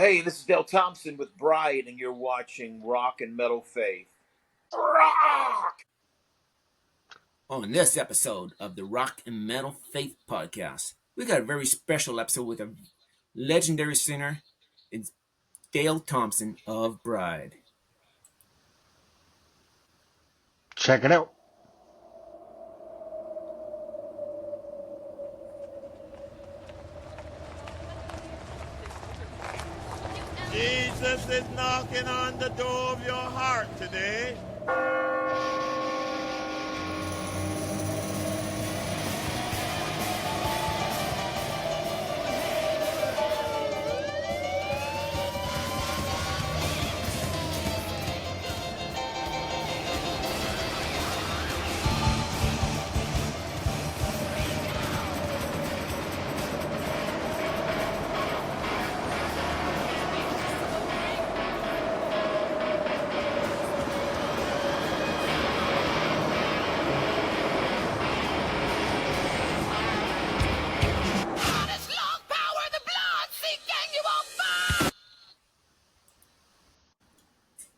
Hey, this is Dale Thompson with Bride, and you're watching Rock and Metal Faith. Rock! On this episode of the Rock and Metal Faith Podcast, we got a very special episode with a legendary singer. It's Dale Thompson of Bride. Check it out. Jesus is knocking on the door of your heart today.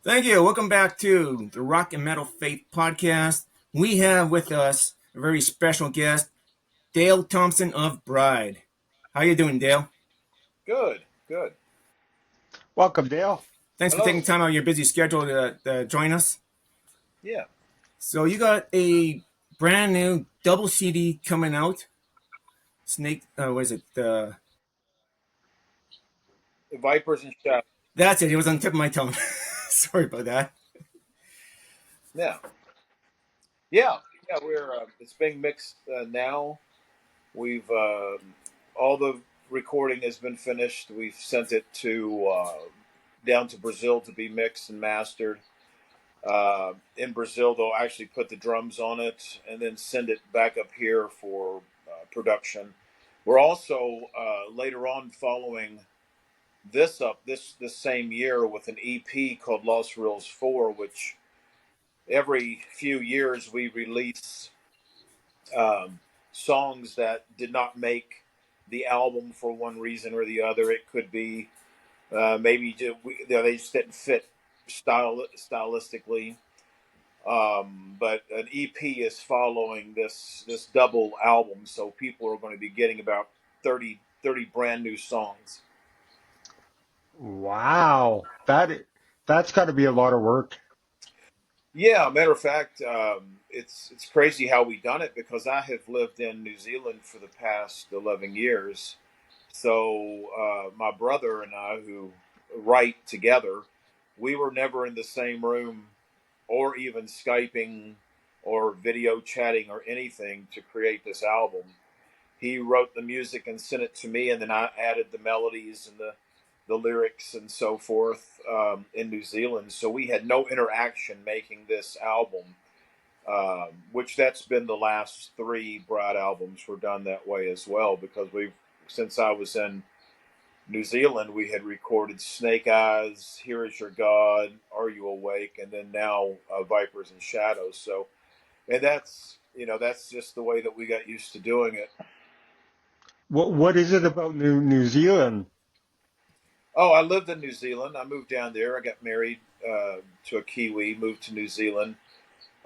Thank you. Welcome back to the Rock and Metal Faith Podcast. We have with us a very special guest, Dale Thompson of Bride. How you doing, Dale? Good. Welcome, Dale. Thanks for Hello. taking time out of your busy schedule to join us. Yeah. So you got a brand new double CD coming out. What is it? Vipers and Shadows. That's it. It was on the tip of my tongue. Sorry about that. Yeah. We're it's being mixed now. We've all the recording has been finished. We've sent it to down to Brazil to be mixed and mastered. In Brazil, they'll actually put the drums on it and then send it back up here for production. We're also later on following this up this same year with an EP called Los Reels 4, which every few years we release songs that did not make the album for one reason or the other. It could be maybe they just didn't fit stylistically. But an EP is following this double album, so people are going to be getting about 30 brand new songs. Wow, that's got to be a lot of work. Yeah, matter of fact, it's crazy how we done it because I have lived in New Zealand for the past 11 years. So my brother and I, who write together, we were never in the same room or even Skyping or video chatting or anything to create this album. He wrote the music and sent it to me, and then I added the melodies and the lyrics and so forth in New Zealand. So we had no interaction making this album, which that's been the last three Bride albums were done that way as well, because since I was in New Zealand, we had recorded Snake Eyes, Here Is Your God, Are You Awake, and then now Vipers and Shadows. So, and that's just the way that we got used to doing it. What is it about New Zealand? Oh, I lived in New Zealand. I moved down there. I got married to a Kiwi, moved to New Zealand.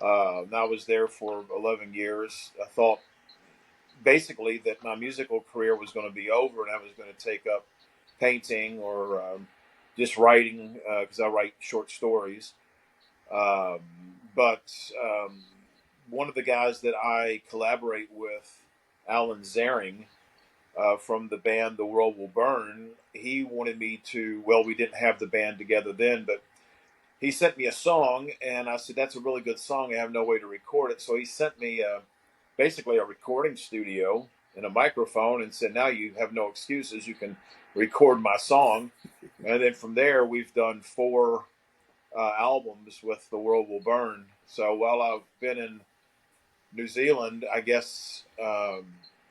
And I was there for 11 years. I thought basically that my musical career was going to be over and I was going to take up painting or just writing because I write short stories. Um, but one of the guys that I collaborate with, Alan Zaring, from the band The World Will Burn, he wanted me to, well, we didn't have the band together then, but he sent me a song, and I said, that's a really good song. I have no way to record it. So he sent me basically a recording studio and a microphone and said, now you have no excuses. You can record my song. And then from there, we've done four albums with The World Will Burn. So while I've been in New Zealand, I guess,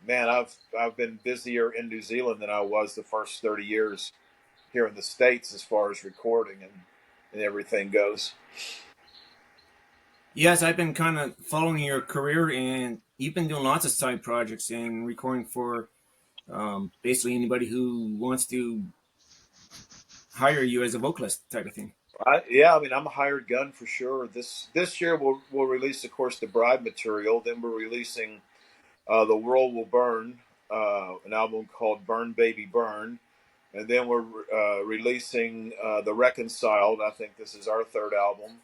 man, I've been busier in New Zealand than I was the first 30 years here in the States as far as recording and everything goes. Yes, I've been kind of following your career, and you've been doing lots of side projects and recording for basically anybody who wants to hire you as a vocalist type of thing. Yeah, I mean, I'm a hired gun for sure. This year we'll release, of course, the Bride material. Then we're releasing The World Will Burn, an album called Burn Baby Burn. And then we're releasing The Reconciled. I think this is our third album.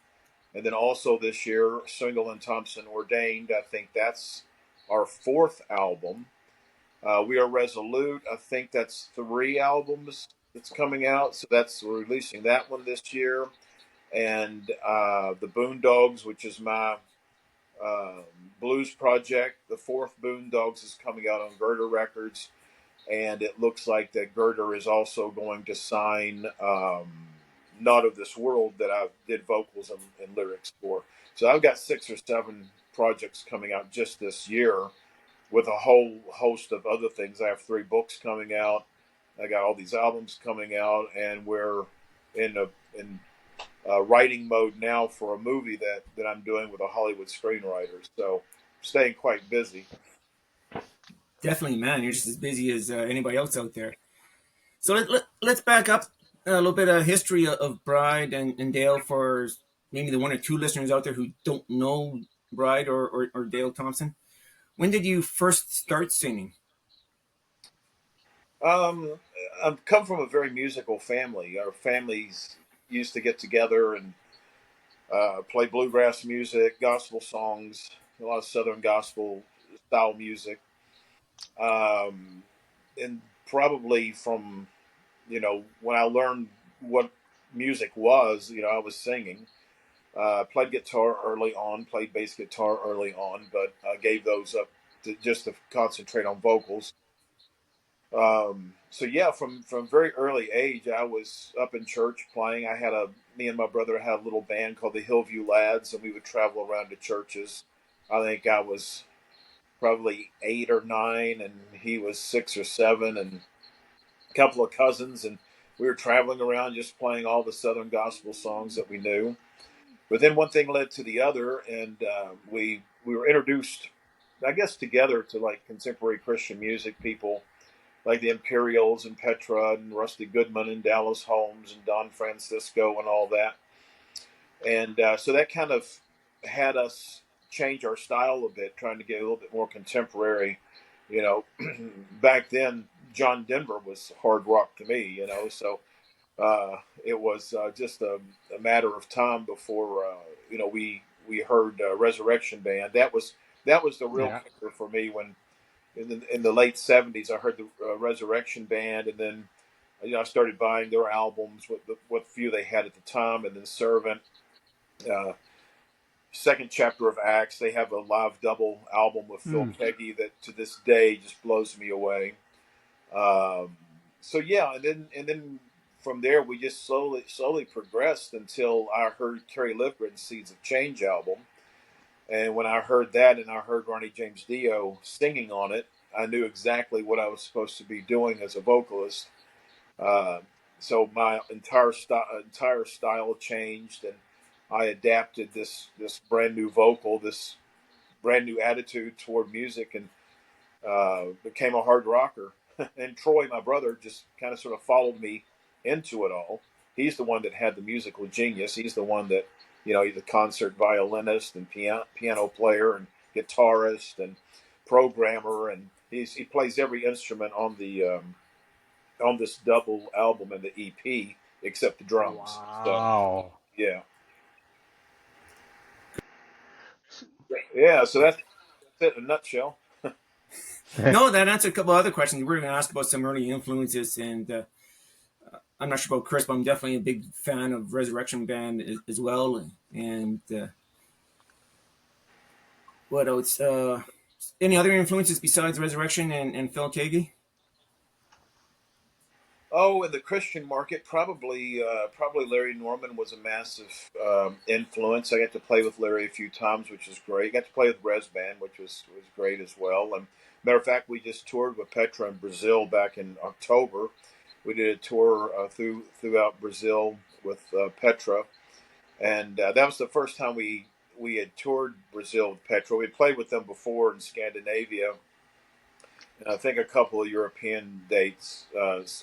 And then also this year, Single and Thompson Ordained. I think that's our fourth album. We Are Resolute. I think that's three albums that's coming out. So we're releasing that one this year. And The Boondogs, which is my uh, blues project. The fourth Boondogs is coming out on Girder Records, and it looks like that Girder is also going to sign Not of This World that I did vocals and lyrics for. So I've got 6 or 7 projects coming out just this year with a whole host of other things. I have 3 books coming out. I got all these albums coming out, and we're in writing mode now for a movie that I'm doing with a Hollywood screenwriter. So staying quite busy. Definitely, man. You're just as busy as anybody else out there. So let's back up a little bit of history of Bride and Dale for maybe the 1 or 2 listeners out there who don't know Bride or Dale Thompson. When did you first start singing? Um, I've come from a very musical family. Our families used to get together and play bluegrass music, gospel songs, a lot of Southern gospel style music. Um, and probably from, when I learned what music was, I was singing. Played guitar early on, played bass guitar early on, but I gave those up just to concentrate on vocals. So yeah, from very early age, I was up in church playing. Me and my brother had a little band called the Hillview Lads, and we would travel around to churches. I think I was probably 8 or 9, and he was 6 or 7, and a couple of cousins, and we were traveling around just playing all the Southern gospel songs that we knew. But then one thing led to the other, and we were introduced, I guess, together to like contemporary Christian music people like the Imperials and Petra and Rusty Goodman and Dallas Holmes and Don Francisco and all that. And so that kind of had us change our style a bit, trying to get a little bit more contemporary. You know, back then, John Denver was hard rock to me, so it was just a matter of time before, we heard Resurrection Band. That was the real Yeah. kicker for me when in the late '70s, I heard the Resurrection Band, and then I started buying their albums, what few they had at the time, and then Servant, uh, second chapter of Acts. They have a live double album with Phil Mm. Keaggy that to this day just blows me away. Um, so yeah, and then from there we just slowly progressed until I heard Kerry Livgren's Seeds of Change album. And when I heard that and I heard Ronnie James Dio singing on it, I knew exactly what I was supposed to be doing as a vocalist. Uh, so my entire style changed, and I adapted this brand new vocal, this brand new attitude toward music, and became a hard rocker. And Troy, my brother, just kind of sort of followed me into it all. He's the one that had the musical genius. He's the one that, he's a concert violinist and piano player and guitarist and programmer, and he plays every instrument on this double album and the EP except the drums. So Wow. yeah, yeah. So that's it in a nutshell. No, that answered a couple other questions. We were going to ask about some early influences, and I'm not sure about Chris, but I'm definitely a big fan of Resurrection Band as well. And what else? Any other influences besides Resurrection and Phil Keaggy? Oh, in the Christian market, probably Larry Norman was a massive influence. I got to play with Larry a few times, which is great. I got to play with Res Band, which was great as well. And matter of fact, we just toured with Petra in Brazil back in October. We did a tour throughout Brazil with Petra, and that was the first time we had toured Brazil with Petra. We had played with them before in Scandinavia, and I think a couple of European dates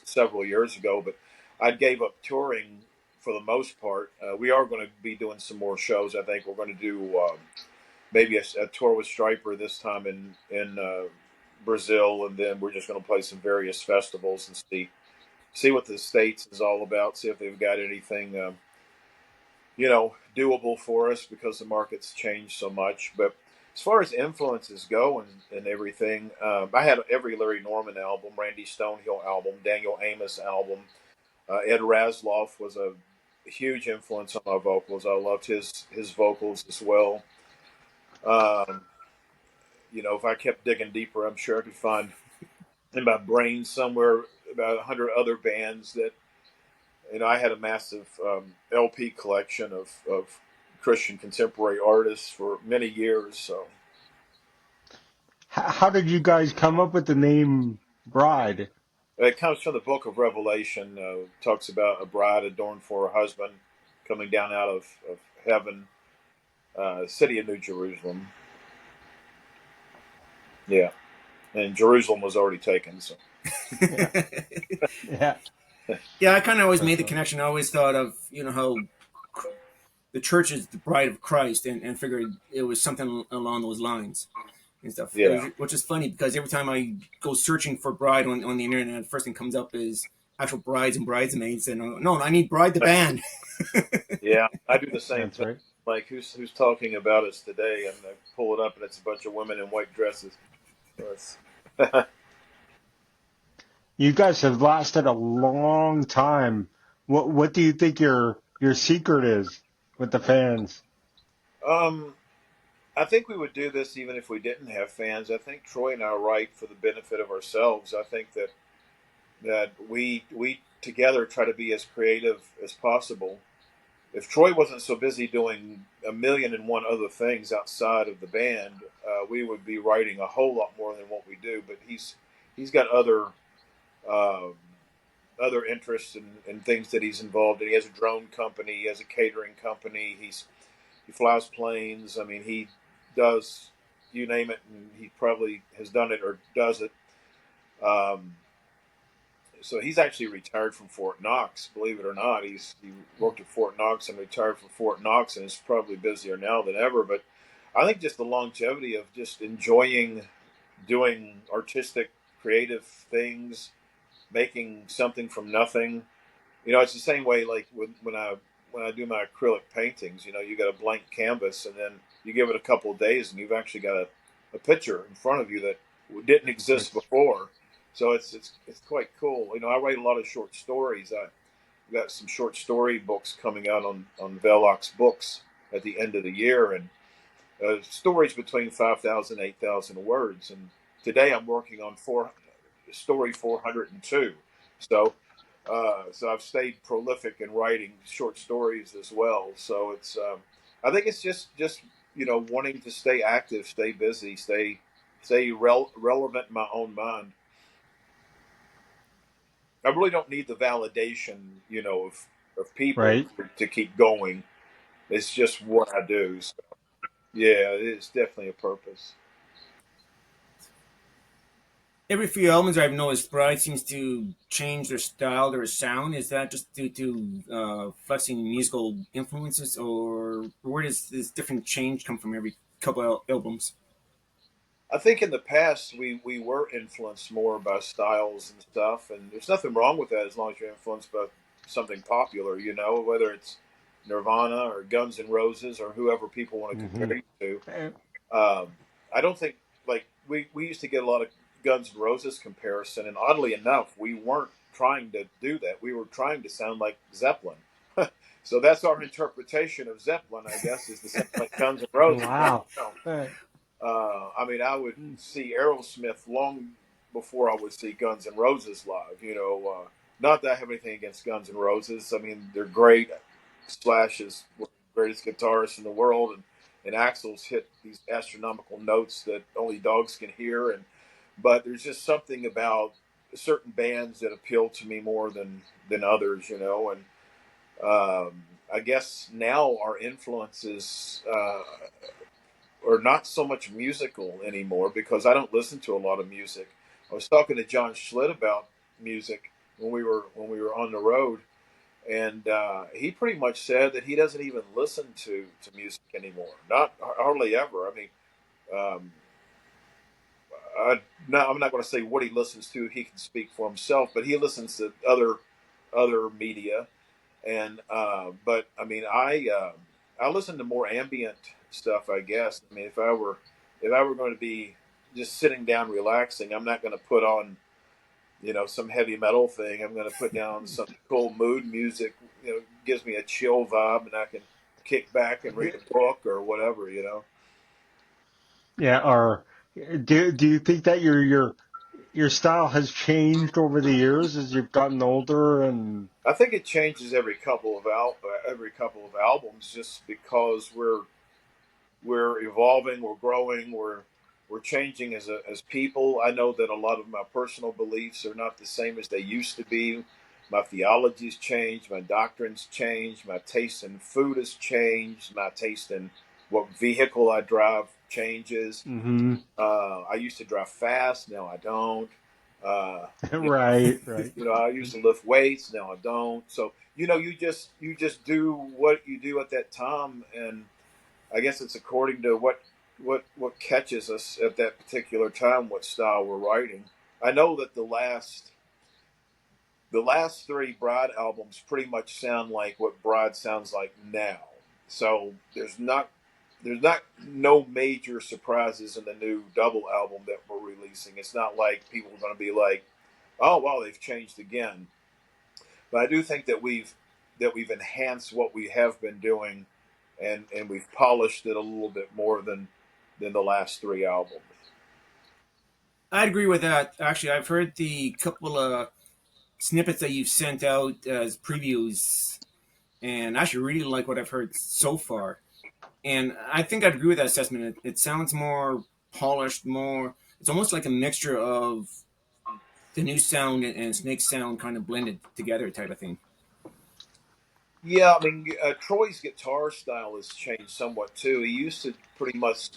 several years ago. But I gave up touring for the most part. We are going to be doing some more shows. I think we're going to do maybe a tour with Striper this time in Brazil, and then we're just going to play some various festivals and see what the States is all about. See if they've got anything doable for us because the market's changed so much. But as far as influences go and everything, I had every Larry Norman album, Randy Stonehill album, Daniel Amos album. Ed Rasloff was a huge influence on my vocals. I loved his vocals as well. Um, if I kept digging deeper, I'm sure I could find in my brain somewhere about 100 other bands that I had a massive LP collection of Christian contemporary artists for many years. So How did you guys come up with the name Bride? it comes from the book of Revelation. Talks about a bride adorned for her husband coming down out of heaven, city of New Jerusalem. Yeah, and Jerusalem was already taken. So Yeah, yeah, Yeah, I kind of always made that's the right. connection. I always thought of how the church is the bride of Christ, and figured it was something along those lines and stuff. yeah, Which is funny because every time I go searching for bride on the internet, the first thing comes up is actual brides and bridesmaids, and no, I need Bride the band. yeah. I do the same That's thing. right. Like who's talking about us today, and I pull it up, and it's a bunch of women in white dresses. So it's You guys have lasted a long time. What do you think your secret is with the fans? um, I think we would do this even if we didn't have fans. I think Troy and I write for the benefit of ourselves. I think that we together try to be as creative as possible. If Troy wasn't so busy doing a million and one other things outside of the band, we would be writing a whole lot more than what we do. But he's got um, other interests and things that he's involved in. He has a drone company, he has a catering company. He flies planes. I mean, he does you name it, and he probably has done it or does it. Um, so he's actually retired from Fort Knox. Believe it or not, he worked at Fort Knox and retired from Fort Knox, and is probably busier now than ever. But I think just the longevity of just enjoying doing artistic, creative things, making something from nothing. It's the same way like when I do my acrylic paintings. You got a blank canvas, and then you give it a couple of days, and you've actually got a picture in front of you that didn't exist That's before. So it's quite cool. I write a lot of short stories. I've got some short story books coming out on Velox Books at the end of the year, and stories between 5,000 8,000 words. And today I'm working on story 402. So so I've stayed prolific in writing short stories as well. So I think it's just wanting to stay active, stay busy, stay relevant in my own mind. I really don't need the validation, of people right. to keep going. It's just what I do. So, yeah, it's definitely a purpose. Every few albums I've noticed, Bride seems to change their style, their sound. Is that just due to flexing musical influences, or where does this different change come from every couple albums? I think in the past we were influenced more by styles and stuff, and there's nothing wrong with that as long as you're influenced by something popular, whether it's Nirvana or Guns N' Roses or whoever people want to Hmm. compare you to. I don't think like we used to get a lot of Guns N' Roses comparison, and oddly enough, we weren't trying to do that. We were trying to sound like Zeppelin. So that's our interpretation of Zeppelin, I guess, is to sound like Guns N' Roses. Wow. No. Uh, I mean, I would see Aerosmith long before I would see Guns N' Roses live. Not that I have anything against Guns N' Roses. I mean, they're great. Slash is one of the greatest guitarists in the world, and Axl's hit these astronomical notes that only dogs can hear. But there's just something about certain bands that appeal to me more than others. And I guess now our influences are not so much musical anymore because I don't listen to a lot of music. I was talking to John Schlitt about music when we were on the road, and he pretty much said that he doesn't even listen to music anymore. Not hardly ever. I mean, um, no, I'm not going to say what he listens to. He can speak for himself, but he listens to other media. And but I mean, I listen to more ambient stuff, I guess. I mean, if I were going to be just sitting down relaxing, I'm not going to put on some heavy metal thing. I'm going to put down some cool mood music. Gives me a chill vibe, and I can kick back and read a book or whatever. Yeah, or do you think that your style has changed over the years as you've gotten older and I think it changes every couple of albums, just because we're evolving, we're growing, we're changing as people. I know that a lot of my personal beliefs are not the same as they used to be. My theology's changed, my doctrine's changed, my taste in food has changed, my taste in what vehicle I drive changes. hmm I used to drive fast, now I don't. Uh, you right, right. I used to lift weights, now I don't. So you just do what you do at that time, and I guess it's according to what catches us at that particular time, what style we're writing. I know that the last three Bride albums pretty much sound like what Bride sounds like now. So there's not no major surprises in the new double album that we're releasing. It's not like people are going to be like, "Oh, well, they've changed again." But I do think that we've enhanced what we have been doing, and we've polished it a little bit more than the last three albums. I'd agree with that. Actually, I've heard the couple of snippets that you've sent out as previews, and I actually really like what I've heard so far. And I think I'd agree with that assessment. It sounds more polished, more. It's almost like a mixture of the new sound and Snake's sound kind of blended together, type of thing. Yeah, I mean, Troy's guitar style has changed somewhat too. He used to pretty much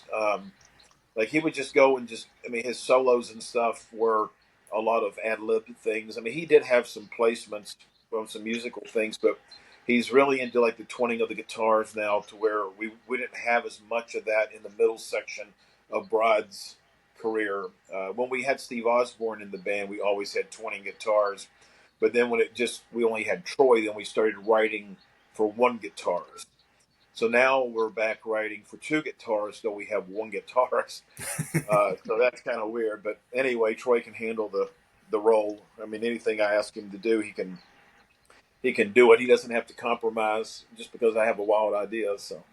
like he would just go and just. I mean, his solos and stuff were a lot of ad lib things. I mean, he did have some placements from some musical things, but he's really into like the twinning of the guitars now, to where we didn't have as much of that in the middle section of Bride's career. When we had Steve Osborne in the band, we always had twinning guitars. But then when we only had Troy, then we started writing for one guitarist. So now we're back writing for two guitarists, though we have one guitarist. So that's kind of weird. But anyway, Troy can handle the role. I mean, anything I ask him to do, he can do it. He doesn't have to compromise just because I have a wild idea. So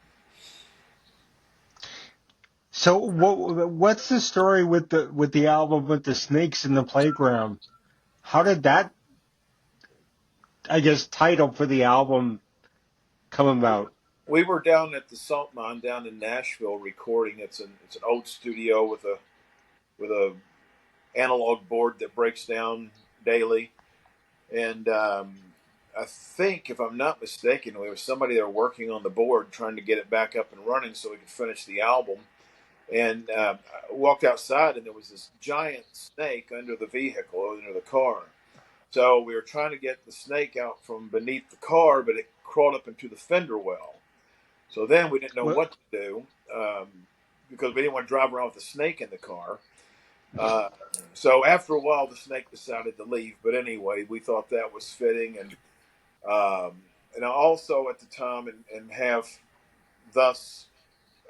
So what's the story with the album with the snakes in the playground? How did that, I guess, title for the album come about? we were down at the Salt Mine down in Nashville recording. It's an old studio with a analog board that breaks down daily. And I think, if I'm not mistaken, there was somebody there working on the board trying to get it back up and running so we could finish the album. And I walked outside, and there was this giant snake under the vehicle, under the car. So we were trying to get the snake out from beneath the car, but it crawled up into the fender well. So then we didn't know What? what to do, because we didn't want to drive around with a snake in the car. Uh, so after a while, the snake decided to leave. But anyway, we thought that was fitting, and I also at the time and have thus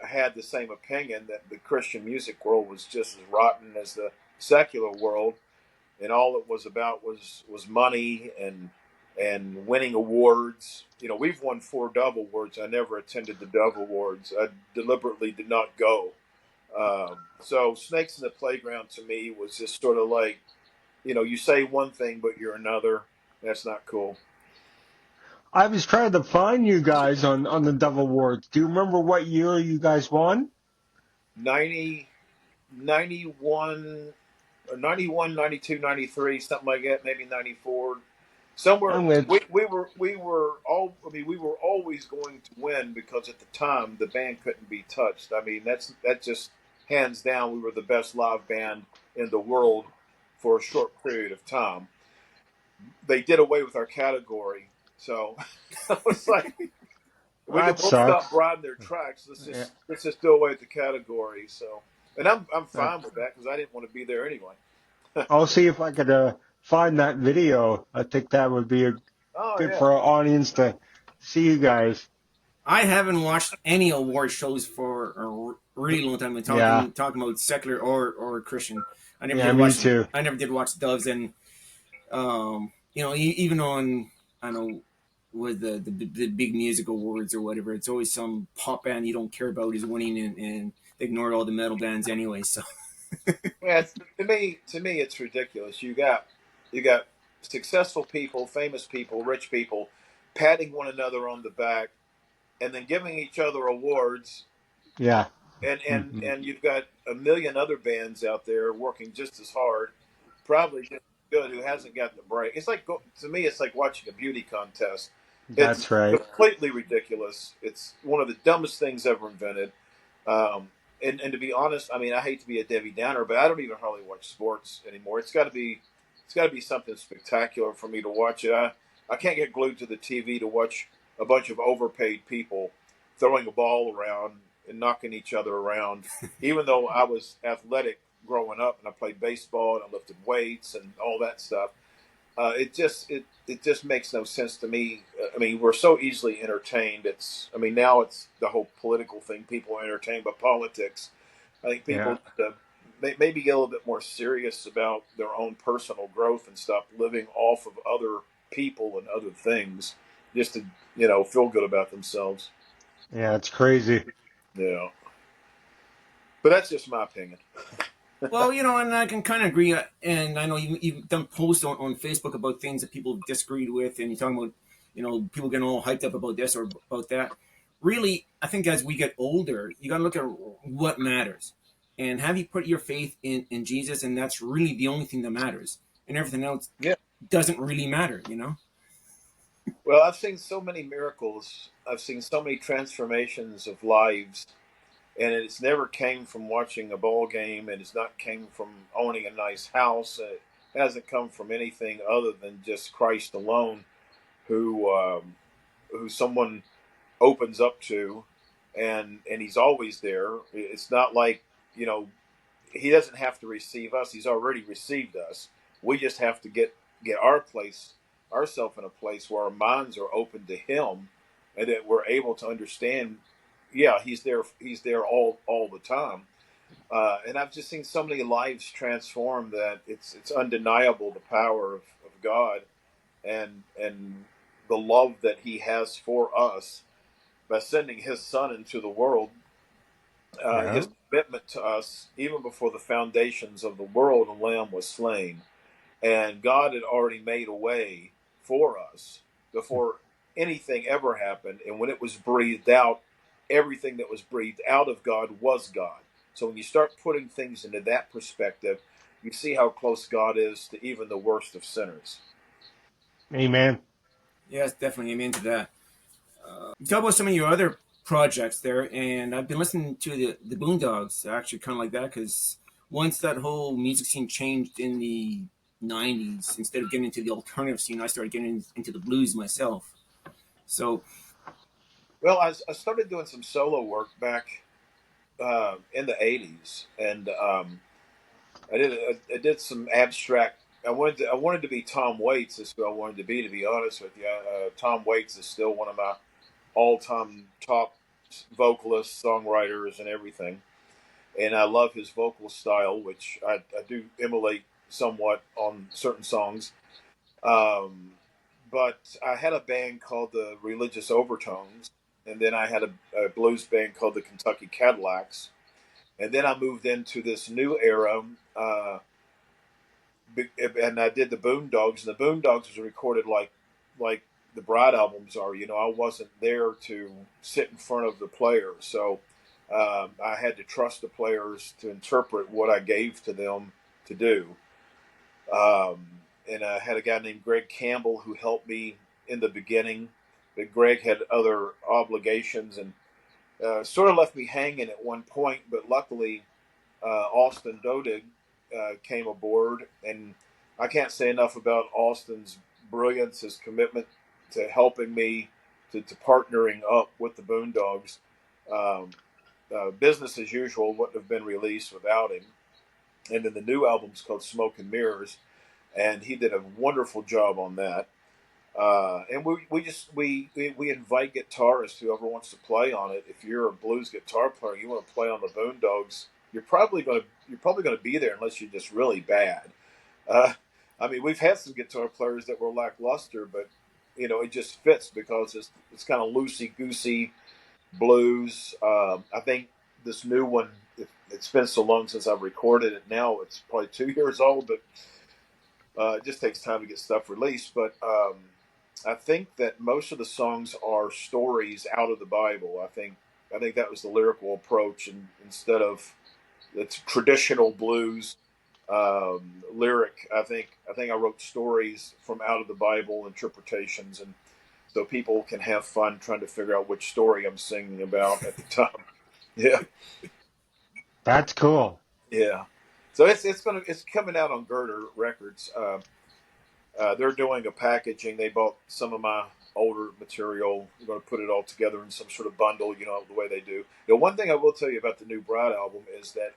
had the same opinion that the Christian music world was just as rotten as the secular world, and all it was about was money and winning awards. We've won 4 Dove Awards. I never attended the Dove Awards. I deliberately did not go. So Snakes in the Playground to me was just sort of like, you say one thing but you're another. That's not cool. I was trying to find you guys on the Dove Awards. Do you remember what year you guys won? 90, 91, or 91, 92, 93, something like that, maybe 94. Somewhere I'm gonna. we were always going to win, because at the time the band couldn't be touched. I mean, that just hands down, we were the best live band in the world for a short period of time. They did away with our category So I was like, we could That both stop sucks. riding their tracks. Yeah, Let's just do away with the category. So, and I'm that, fine with that because I didn't want to be there anyway. I'll see if I could find that video. I think that would be Oh good yeah, for our audience to see you guys. I haven't watched any award shows for a really long time. I'm Yeah, talking about secular or Christian. I never yeah, did me watch. too. I never did watch Doves, and even on, I don't know, with the big music awards or whatever, it's always some pop band you don't care about is winning, and they ignore all the metal bands anyway. So yeah. To me, it's ridiculous. You got successful people, famous people, rich people, patting one another on the back, and then giving each other awards. Yeah. And and Hmm. and you've got a million other bands out there working just as hard, probably just as good, who hasn't got the break. It's like, to me, it's like watching a beauty contest. It's That's right. completely ridiculous. It's one of the dumbest things ever invented. And to be honest, I mean, I hate to be a Debbie Downer, but I don't even hardly watch sports anymore. It's got to be something spectacular for me to watch it. I can't get glued to the TV to watch a bunch of overpaid people throwing a ball around and knocking each other around. Even though I was athletic growing up and I played baseball and I lifted weights and all that stuff, it just makes no sense to me. I mean, we're so easily entertained. Now it's the whole political thing. People are entertained by politics. I think Yeah. people maybe get a little bit more serious about their own personal growth and stop living off of other people and other things just to feel good about themselves. Yeah, it's crazy. Yeah, but that's just my opinion. well, and I can kind of agree. And I know you've done posts on Facebook about things that people disagreed with, and you're talking about, people getting all hyped up about this or about that. Really, I think as we get older, you got to look at what matters, and have you put your faith in Jesus, and that's really the only thing that matters, and everything else Yeah. doesn't really matter. Well, I've seen so many miracles. I've seen so many transformations of lives, and it's never came from watching a ball game, and it's not came from owning a nice house. It hasn't come from anything other than just Christ alone, who someone opens up to, and He's always there. It's not like you know He doesn't have to receive us. He's already received us. We just have to get ourselves in a place where our minds are open to Him, and that we're able to understand. Yeah, He's there. He's there all the time. And I've just seen so many lives transform that it's undeniable the power of God and the love that He has for us by sending His Son into the world. Yeah. His commitment to us, even before the foundations of the world, a lamb was slain. And God had already made a way for us before anything ever happened. And when it was breathed out, everything that was breathed out of God was God. So when you start putting things into that perspective, you see how close God is to even the worst of sinners. Amen. Yes, definitely. I'm into that. Talk about some of your other projects there, and I've been listening to the Boondocks actually kind of like that because once that whole music scene changed in the '90s, instead of getting into the alternative scene, I started getting into the blues myself. So Well, I started doing some solo work back in the '80s, and I did some abstract. I wanted to be Tom Waits. Is who I wanted to be. To be honest with you, Tom Waits is still one of my all-time top vocalists, songwriters, and everything. And I love his vocal style, which I do emulate somewhat on certain songs. Um, but I had a band called the Religious Overtones, and then I had a blues band called the Kentucky Cadillacs, and then I moved into this new era. And I did the Boondocks, and the Boondocks was recorded like the Bride albums are. I wasn't there to sit in front of the players, so I had to trust the players to interpret what I gave to them to do. Um, and I had a guy named Greg Campbell who helped me in the beginning, but Greg had other obligations and sort of left me hanging at one point. But luckily, Austin Dodig came aboard, and I can't say enough about Austin's brilliance, his commitment helping me to partnering up with the Boondogs. Um, Business as Usual wouldn't have been released without him. And then the new album's called Smoke and Mirrors, and he did a wonderful job on that. And we invite guitarists, whoever wants to play on it. If you're a blues guitar player, you want to play on the Boondogs, you're probably gonna be there unless you're just really bad. Uh, I mean, we've had some guitar players that were lackluster, but it just fits because it's kind of loosey goosey blues. I think this new one, it's been so long since I've recorded it. Now it's probably 2 years old, but it just takes time to get stuff released. But I think that most of the songs are stories out of the Bible. I think that was the lyrical approach, and instead of it's traditional blues lyric. I think I wrote stories from out of the Bible, interpretations, and so people can have fun trying to figure out which story I'm singing about at the time. Yeah, That's cool. yeah. So it's coming out on Girder Records. They're doing a packaging. They bought some of my older material. We're going to put it all together in some sort of bundle, the way they do. The one thing I will tell you about the new Bride album is that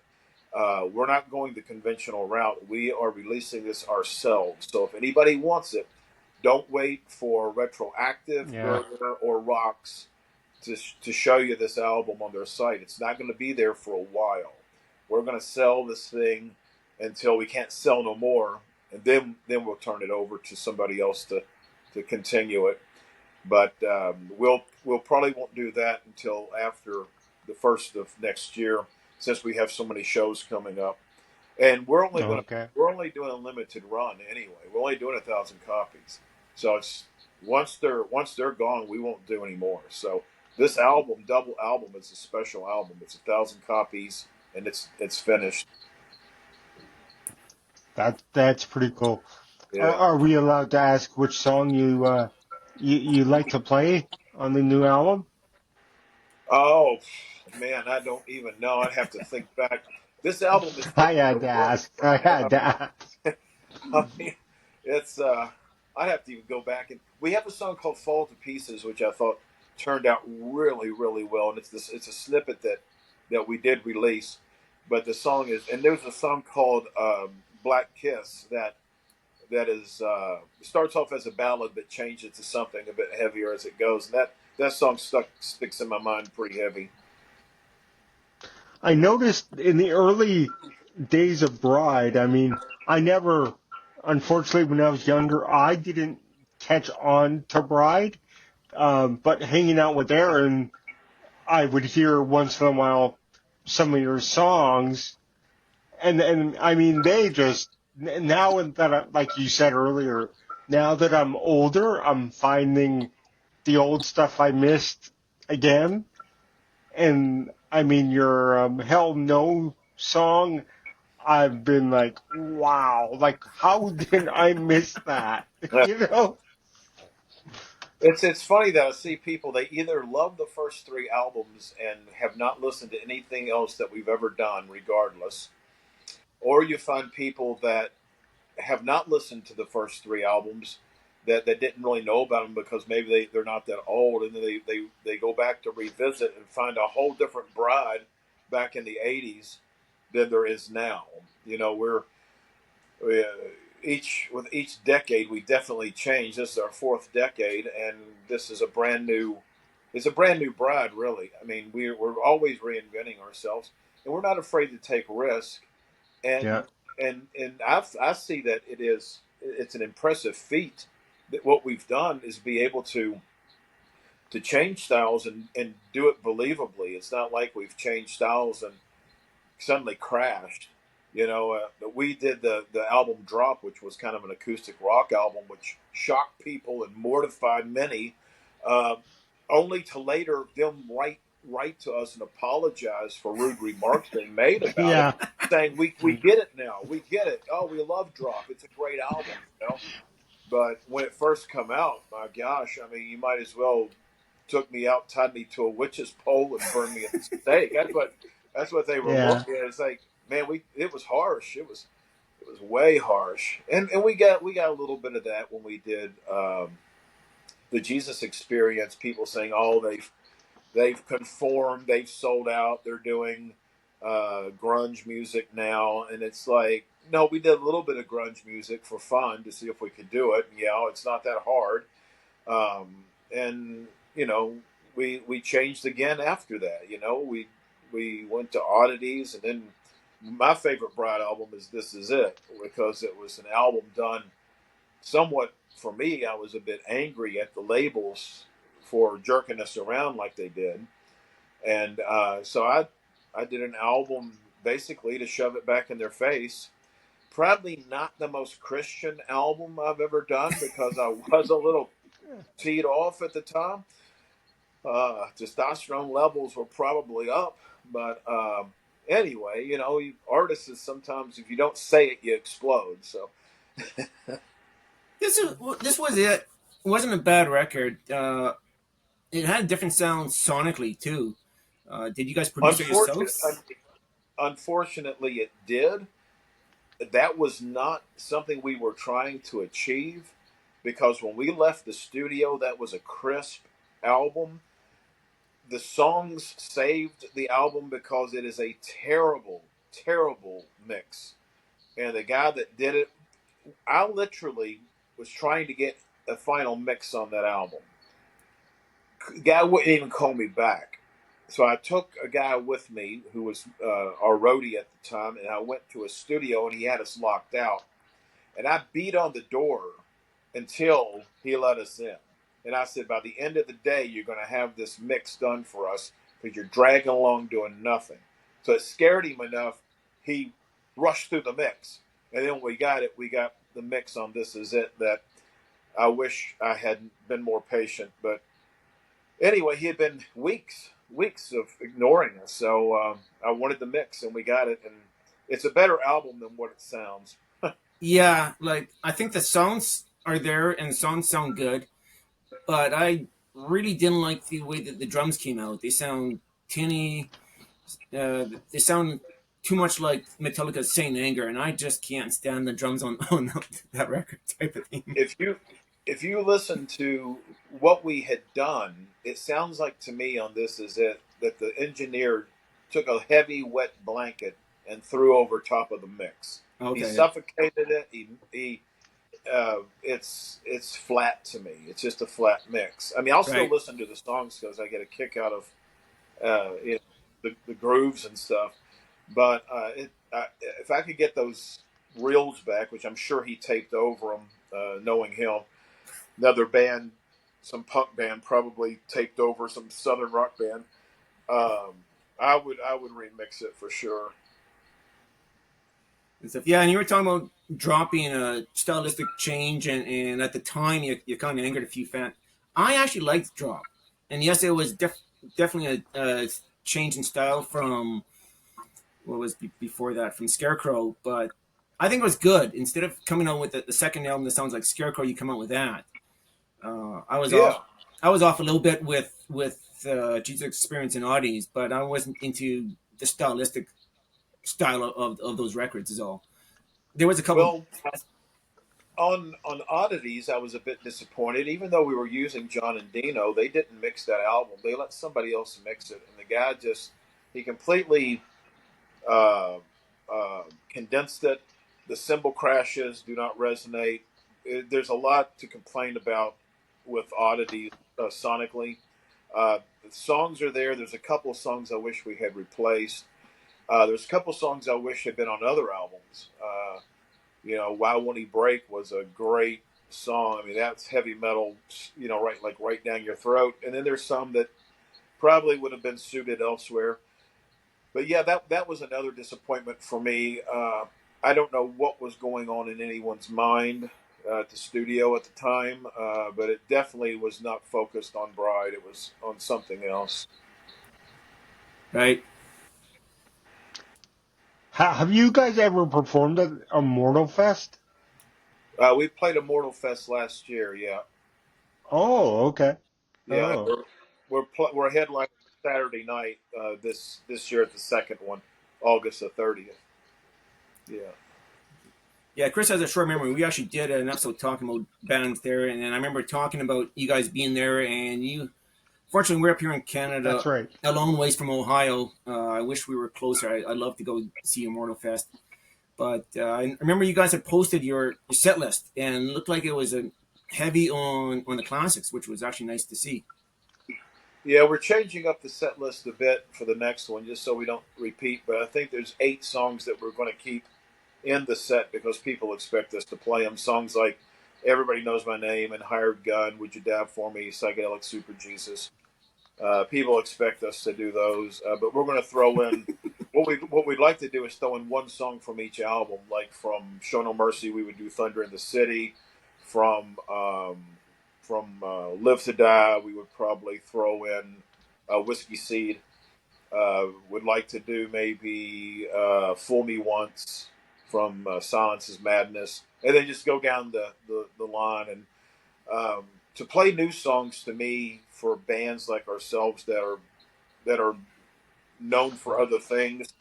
we're not going the conventional route. We are releasing this ourselves. So if anybody wants it, don't wait for Retroactive, Yeah. Gerber, or Rocks to show you this album on their site. It's not going to be there for a while. We're going to sell this thing until we can't sell no more, and then we'll turn it over to somebody else to continue it. But we'll probably won't do that until after the first of next year, since we have so many shows coming up. And Okay. we're only doing a limited run anyway. We're only doing 1,000 copies. So it's once they're gone, we won't do any more. So this album, double album, is a special album. It's 1,000 copies, and it's finished. That's pretty cool. Are, Yeah. are we allowed to ask which song you like to play on the new album? Oh man, I don't even know. I'd have to think back. This album is such I had a to work. ask. I had to ask. I mean, it's I'd have to even go back, and we have a song called "Fall to Pieces," which I thought turned out really, really well, and it's a snippet that we did release, but the song is, and there's a song called "Black Kiss" that is starts off as a ballad but changes to something a bit heavier as it goes, and that song sticks in my mind pretty heavy. I noticed in the early days of Bride, I mean, unfortunately, when I was younger, I didn't catch on to Bride. But hanging out with Aaron, I would hear once in a while some of your songs, and I mean, they just now that like you said earlier, now that I'm older, I'm finding the old stuff I missed again. And I mean, your Hell No song, I've been like, wow, like, how did I miss that? You know? It's funny that I see people, they either love the first three albums and have not listened to anything else that we've ever done, regardless, or you find people that have not listened to the first three albums that didn't really know about them because maybe they're not that old, and then they go back to revisit and find a whole different Bride back in the '80s than there is now. We, uh, with each decade we definitely change. This is our fourth decade, and this is a brand new. It's a brand new Bride, really. I mean, we're always reinventing ourselves, and we're not afraid to take risk. Yeah. And I see that it's an impressive feat that what we've done is be able to change styles and do it believably. It's not like we've changed styles and suddenly crashed. We did the album Drop, which was kind of an acoustic rock album, which shocked people and mortified many, uh, only to later them write to us and apologize for rude remarks they made about it, Yeah. saying we get it now, we get it. Oh, we love Drop. It's a great album. But when it first come out, my gosh, I mean, you might as well took me out, tied me to a witch's pole, and burned me at the stake. That's what they were Yeah. looking at. It's like, man, it was harsh. It was way harsh, and we got a little bit of that when we did the Jesus Experience, people saying, "Oh, they've conformed, they've sold out, they're doing grunge music now," and it's like, no, we did a little bit of grunge music for fun to see if we could do it. Yeah, it's not that hard, and you know, we changed again after that. You know, we went to oddities, and then my favorite Bride album is "This Is It" because it was an album done somewhat for me. I was a bit angry at the labels for jerking us around like they did, and so I did an album basically to shove it back in their face. Probably not the most Christian album I've ever done because I was a little teed off at the time. Testosterone levels were probably up, but anyway, you know, artists is sometimes if you don't say it, you explode. So This was it. It wasn't a bad record. It had a different sound sonically too. Did you guys produce it unfortunately, yourselves? unfortunately, it did. That was not something we were trying to achieve because when we left the studio, that was a crisp album. The songs saved the album because it is a terrible, terrible mix. And the guy that did it, I literally was trying to get a final mix on that album. The guy wouldn't even call me back. So I took a guy with me who was our roadie at the time, and I went to a studio, and he had us locked out. And I beat on the door until he let us in. And I said, by the end of the day, you're going to have this mix done for us because you're dragging along doing nothing. So it scared him enough. He rushed through the mix. And then we got it. We got the mix on "This Is It" that I wish I had been more patient. But anyway, he had been weeks of ignoring us. So I wanted the mix, and we got it. And it's a better album than what it sounds. Yeah, like I think the sounds are there and the songs sound good, but I really didn't like the way that the drums came out. They sound tinny. They sound too much like Metallica's "Saint Anger," and I just can't stand the drums on on that record type of thing. if you if you listen to what we had done, it sounds like to me on "This Is It" that the engineer took a heavy wet blanket and threw over top of the mix. He Okay, yeah, suffocated it. It's flat to me. It's just a flat mix. I mean, I'll still right. listen to the songs because I get a kick out of you know, the grooves and stuff. But if I could get those reels back, which I'm sure he taped over them, knowing him, another band, some punk band, probably taped over some southern rock band. Um, I would remix it for sure. And stuff. Yeah, and you were talking about dropping a stylistic change, and at the time you kind of angered a few fans. I actually liked Drop, and yes, it was definitely a change in style from what was before that from Scarecrow, but I think it was good. Instead of coming out with the second album that sounds like Scarecrow, you come out with that. I was off. Yeah. I was off a little bit with Jesus Experience and Oddies, but I wasn't into the stylistic style of those records. Is all. There was a couple. Well, on oddities, I was a bit disappointed. Even though we were using John and Dino, they didn't mix that album. They let somebody else mix it, and the guy just he completely uh, condensed it. The cymbal crashes do not resonate. There's a lot to complain about with oddities sonically. The songs are there. There's a couple of songs I wish we had replaced. There's a couple of songs I wish had been on other albums. Why Won't He Break was a great song. I mean, that's heavy metal, right down your throat. And then there's some that probably would have been suited elsewhere. But yeah, that was another disappointment for me. I don't know what was going on in anyone's mind at the studio at the time, but it definitely was not focused on Bride. It was on something else. Right. Have you guys ever performed at a Mortal Fest? We played Immortal Fest last year. Yeah, Oh, okay. yeah. Oh, We're headlining Saturday night this year at the second one, August the 30th. Yeah. Yeah, Chris has a short memory. We actually did an episode talking about bands there, and I remember talking about you guys being there. And you, fortunately, we're up here in Canada, That's right. a long ways from Ohio. I wish we were closer. I'd love to go see Immortal Fest. But I remember you guys had posted your set list, and it looked like it was heavy on the classics, which was actually nice to see. Yeah, we're changing up the set list a bit for the next one, just so we don't repeat. But I think there's 8 songs that we're going to keep in the set because people expect us to play them. Songs like "Everybody Knows My Name" and "Hired Gun," "Would You Dab for Me," "Psychedelic Super Jesus." People expect us to do those, but we're going to throw in what we'd like to do is throw in one song from each album. Like from "Show No Mercy," we would do "Thunder in the City." From "Live to Die," we would probably throw in "Whiskey Seed." Would like to do maybe "Fool Me Once" from "Silence Is Madness," and then just go down the line. And to play new songs to me for bands like ourselves that are known for other things,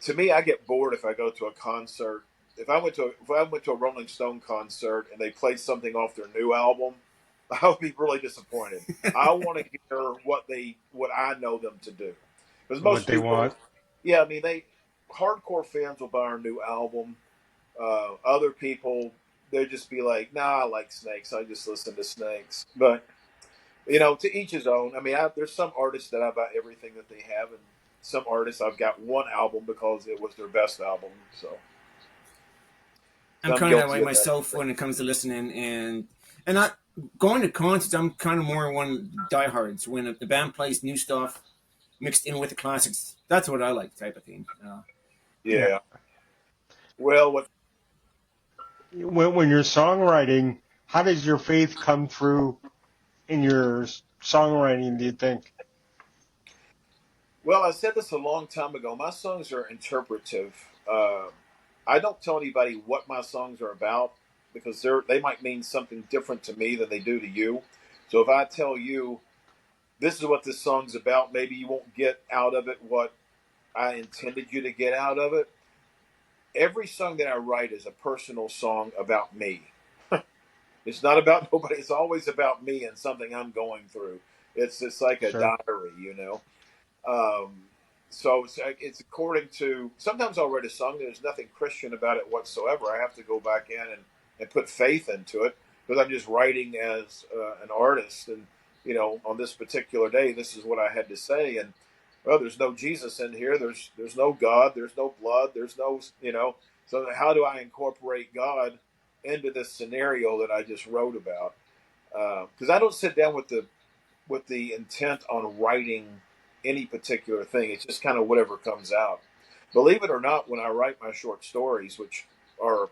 to me, I get bored if I go to a concert. If I went to a Rolling Stone concert and they played something off their new album, I would be really disappointed. I want to hear what I know them to do, because What most they people, want. yeah, I mean they hardcore fans will buy our new album. Other people, they'll just be like, "Nah, I like Snakes. I just listen to Snakes." But to each his own. I mean, there's some artists that I buy everything that they have, and some artists I've got one album because it was their best album. So I'm I'm kind of that way guilty of that. myself when it comes to listening and not going to concerts. I'm kind of more one diehards when the band plays new stuff mixed in with the classics. That's what I like, type of thing. Yeah. Yeah. Well, what When you're songwriting, how does your faith come through in your songwriting, do you think? Well, I said this a long time ago. My songs are interpretive. I don't tell anybody what my songs are about because they might mean something different to me than they do to you. So if I tell you this is what this song's about, maybe you won't get out of it what I intended you to get out of it. Every song that I write is a personal song about me. It's not about nobody. It's always about me and something I'm going through. It's like a Sure. diary. Um, so it's according to. Sometimes I'll write a song. There's nothing Christian about it whatsoever. I have to go back in and put faith into it because I'm just writing as an artist. And on this particular day, this is what I had to say. And well, there's no Jesus in here. There's no God. There's no blood. There's no. So how do I incorporate God into this scenario that I just wrote about? Because I don't sit down with the intent on writing any particular thing. It's just kind of whatever comes out. Believe it or not, when I write my short stories, which are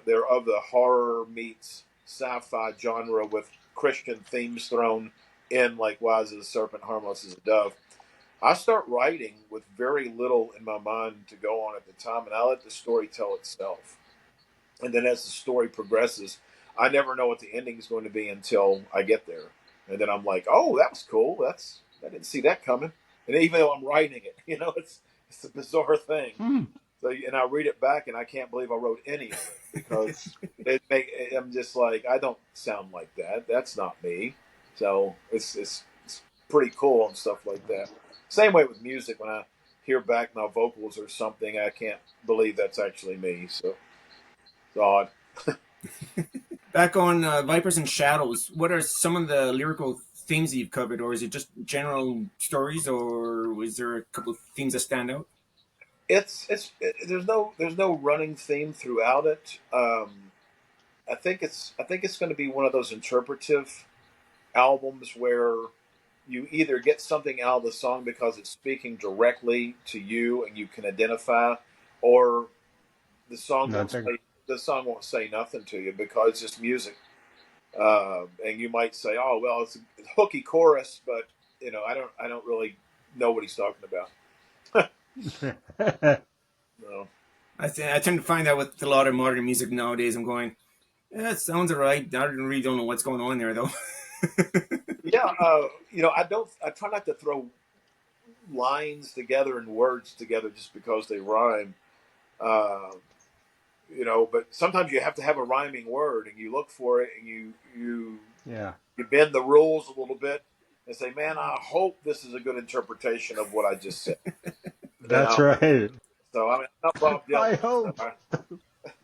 they're of the horror meets sci-fi genre with Christian themes thrown in, like "Wise as a serpent, harmless as a dove," I start writing with very little in my mind to go on at the time, and I let the story tell itself. And then as the story progresses, I never know what the ending is going to be until I get there, and then I'm like, "Oh, that was cool. I didn't see that coming." And even though I'm writing it, it's a bizarre thing. Hmm. So, and I read it back, and I can't believe I wrote any of it because I'm just like, I don't sound like that. That's not me. So it's pretty cool and stuff like that. Same way with music. When I hear back my vocals or something, I can't believe that's actually me. So it's odd. Back on Vipers and Shadows, what are some of the lyrical themes that you've covered, or is it just general stories, or was there a couple of themes that stand out? There's no running theme throughout it. I think it's going to be one of those interpretive albums where you either get something out of the song because it's speaking directly to you and you can identify, or the song won't Nothing. say the song won't say nothing to you because it's just music. And you might say, "Oh, well, it's a hooky chorus," but I don't really know what he's talking about. No. I tend to find that with a lot of modern music nowadays. I'm going, yeah, it sounds alright. I really don't know what's going on there though. Yeah, I try not to throw lines together and words together just because they rhyme. Uh, but sometimes you have to have a rhyming word, and you look for it, and Yeah, you bend the rules a little bit and say, "Man, I hope this is a good interpretation of what I just said." that's right. So I mean, I'm not Bob I Dylan, so hope.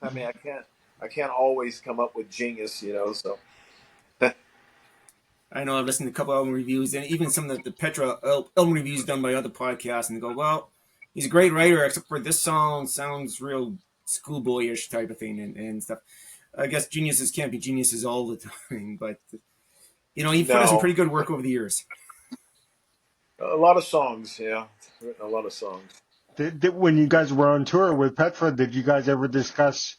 I mean, I can't always come up with genius. So I know I've listened to a couple album reviews and even some of the Petra album reviews done by other podcasts, and they go, "Well, he's a great writer, except for this song sounds real schoolboyish type of thing and stuff." I guess geniuses can't be geniuses all the time, but you've put in some no, pretty good work over the years. a lot of songs. Yeah, written a lot of songs. When you guys were on tour with Petra, did you guys ever discuss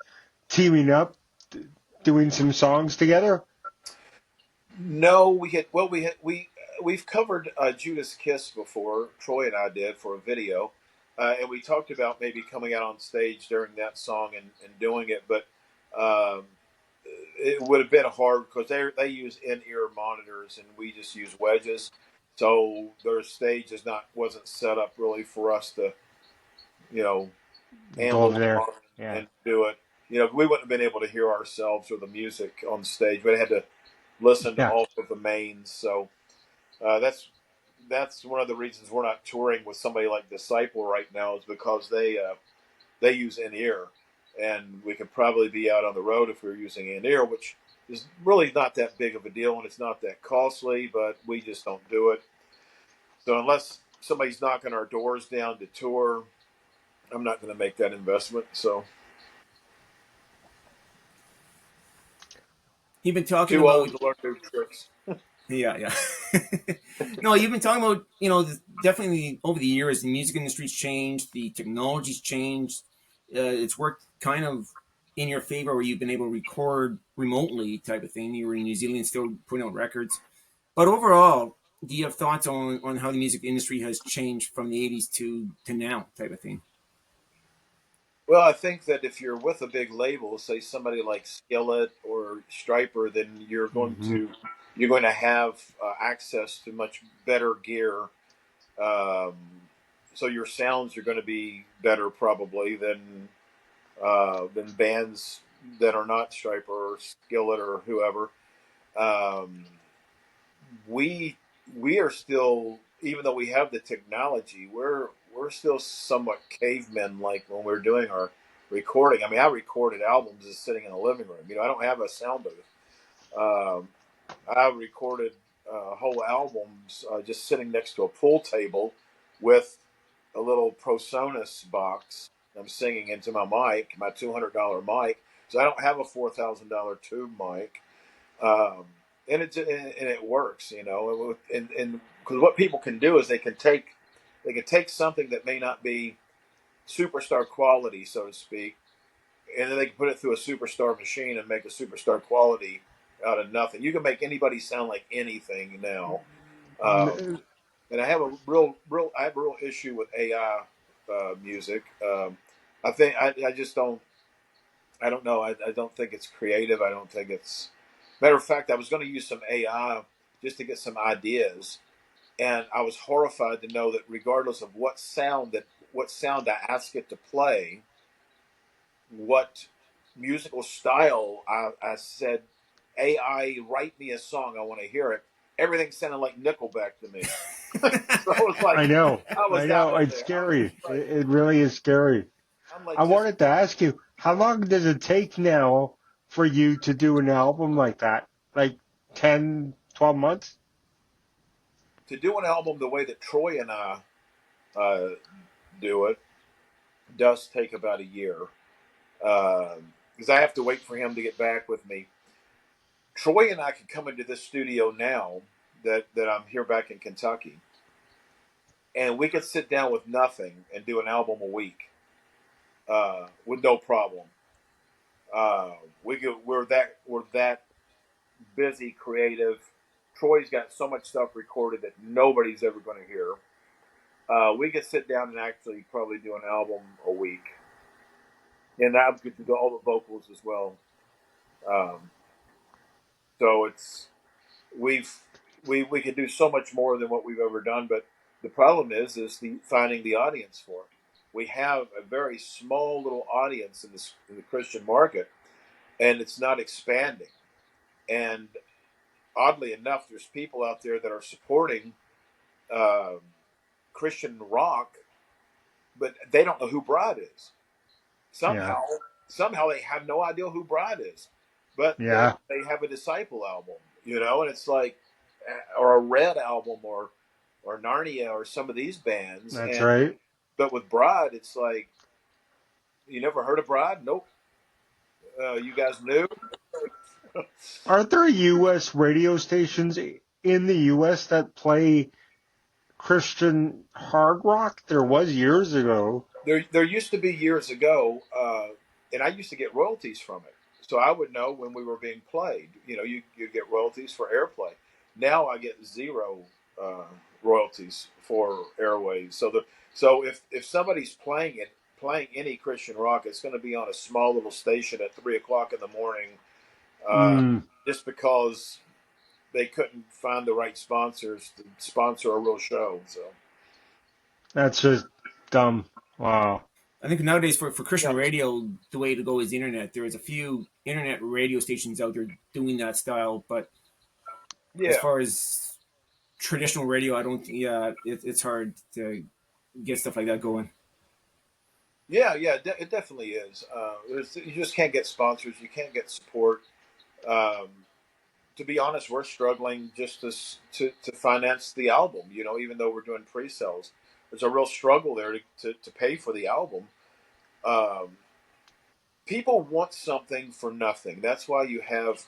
teaming up, doing some songs together? No, we've covered Judas Kiss before. Troy and I did for a video, and we talked about maybe coming out on stage during that song and doing it, but um, it would have been hard because they use in ear monitors and we just use wedges, so their stage wasn't set up really for us to you know Go over amble there. along Yeah. and do it. We wouldn't have been able to hear ourselves or the music on stage. We had to listen to Yeah. all of the mains. So that's one of the reasons we're not touring with somebody like Disciple right now is because they use in ear, and we could probably be out on the road if we were using in ear, which is really not that big of a deal and it's not that costly, but we just don't do it. So unless somebody's knocking our doors down to tour, I'm not going to make that investment. So You've been talking too old about, to learn new tricks. yeah, yeah. No, you've been talking about, definitely over the years, the music industry's changed, the technology's changed. It's worked kind of in your favor where you've been able to record remotely type of thing. You were in New Zealand still putting out records. But overall, do you have thoughts on how the music industry has changed from the 80s to now type of thing? Well, I think that if you're with a big label, say somebody like Skillet or Striper, then Hmm. you're going to have access to much better gear. Um, so your sounds are going to be better probably than bands that are not Striper or Skillet or whoever. Um, we we are still, even though we have the technology, we're still somewhat cavemen like when we're doing our recording. I mean, I recorded albums just sitting in a living room. I don't have a sound booth. Um, I recorded whole albums just sitting next to a pool table with a little ProSonus box. I'm singing into my mic, my $200 mic. So I don't have a $4,000 tube mic, um, and it works. And because what people can do is they can take something that may not be superstar quality, so to speak, and then they can put it through a superstar machine and make a superstar quality out of nothing. You can make anybody sound like anything now. Um, and I have a real issue with AI music. I think I just don't. I don't know. I don't think it's creative. I don't think it's. Matter of fact, I was going to use some AI just to get some ideas, and I was horrified to know that regardless of what sound I ask it to play, what musical style I said, AI, write me a song. I want to hear it. Everything sounded like Nickelback to me. So I was like, I know. I I was out know. of It's there. scary. It really is scary. I'm I like, just wanted to ask you, how long does it take now for you to do an album like that? Like 10, 12 months? to do an album the way that Troy and I uh, do it does take about a year because I have to wait for him to get back with me. Troy and I could come into this studio now that I'm here back in Kentucky, and we could sit down with nothing and do an album a week with no problem. We're that busy, creative. Troy's got so much stuff recorded that nobody's ever going to hear. We could sit down and actually probably do an album a week, and I could do all the vocals as well. Um, so we've we can do so much more than what we've ever done. But the problem is the finding the audience for it. we have a very small little audience in the Christian market, and it's not expanding. And oddly enough, there's people out there that are supporting uh, Christian rock, but they don't know who Bride is. Yeah. Somehow they have no idea who Bride is, but Yeah. they have a Disciple album, and it's like, or a Red album, or Narnia, or some of these bands, That's and right. but with Bride, it's like, you never heard of Bride? Nope. You guys knew? Aren't there U.S. radio stations in the U.S. that play Christian hard rock? There was years ago. There used to be years ago, and I used to get royalties from it. So I would know when we were being played. You get royalties for airplay. Now I get zero uh, royalties for airwaves. So if somebody's playing any Christian rock, it's going to be on a small little station at 3 o'clock in the morning, uh, Mm, just because they couldn't find the right sponsors to sponsor a real show. So that's just dumb. Wow. I think nowadays for yeah, Christian radio, the way to go is the internet. There's a few internet radio stations out there doing that style, but as yeah. far as traditional radio, I don't. Yeah, it's hard to get stuff like that going. Yeah, yeah, it definitely is. You just can't get sponsors. You can't get support. Um, to be honest, we're struggling just to finance the album. Even though we're doing pre-sales, there's a real struggle there to pay for the album. Um, People want something for nothing. That's why you have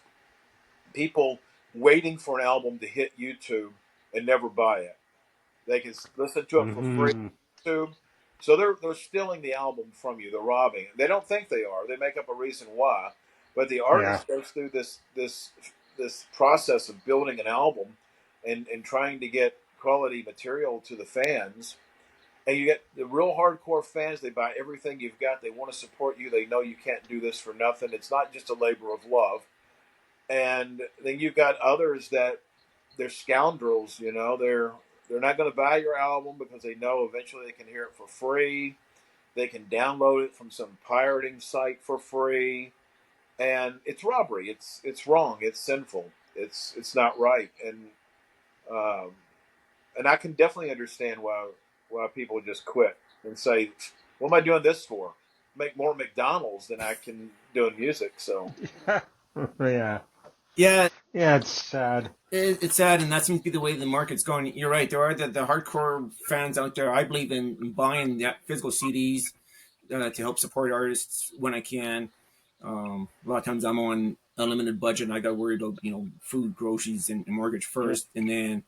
people waiting for an album to hit YouTube and never buy it. They can listen to it for free Hmm. on YouTube. So they're stealing the album from you. They're robbing it. They don't think they are. They make up a reason why. But the Yeah. artist goes through this process of building an album and trying to get quality material to the fans. And you get the real hardcore fans. They buy everything you've got. They want to support you. They know you can't do this for nothing. It's not just a labor of love. And then you've got others that they're scoundrels. They're not going to buy your album because they know eventually they can hear it for free. They can download it from some pirating site for free, and it's robbery. It's wrong. It's sinful. It's not right. Um, and I can definitely understand why people just quit and say, "What am I doing this for? Make more McDonald's than I can doing music." So Yeah. Yeah, Yeah, it's sad. it's sad, and that seems to be the way the market's going. You're right. There are the hardcore fans out there. I believe in buying the physical CDs to help support artists when I can. A lot of times I'm on a limited budget, and I got to worry about food, groceries, and mortgage yeah. first, and then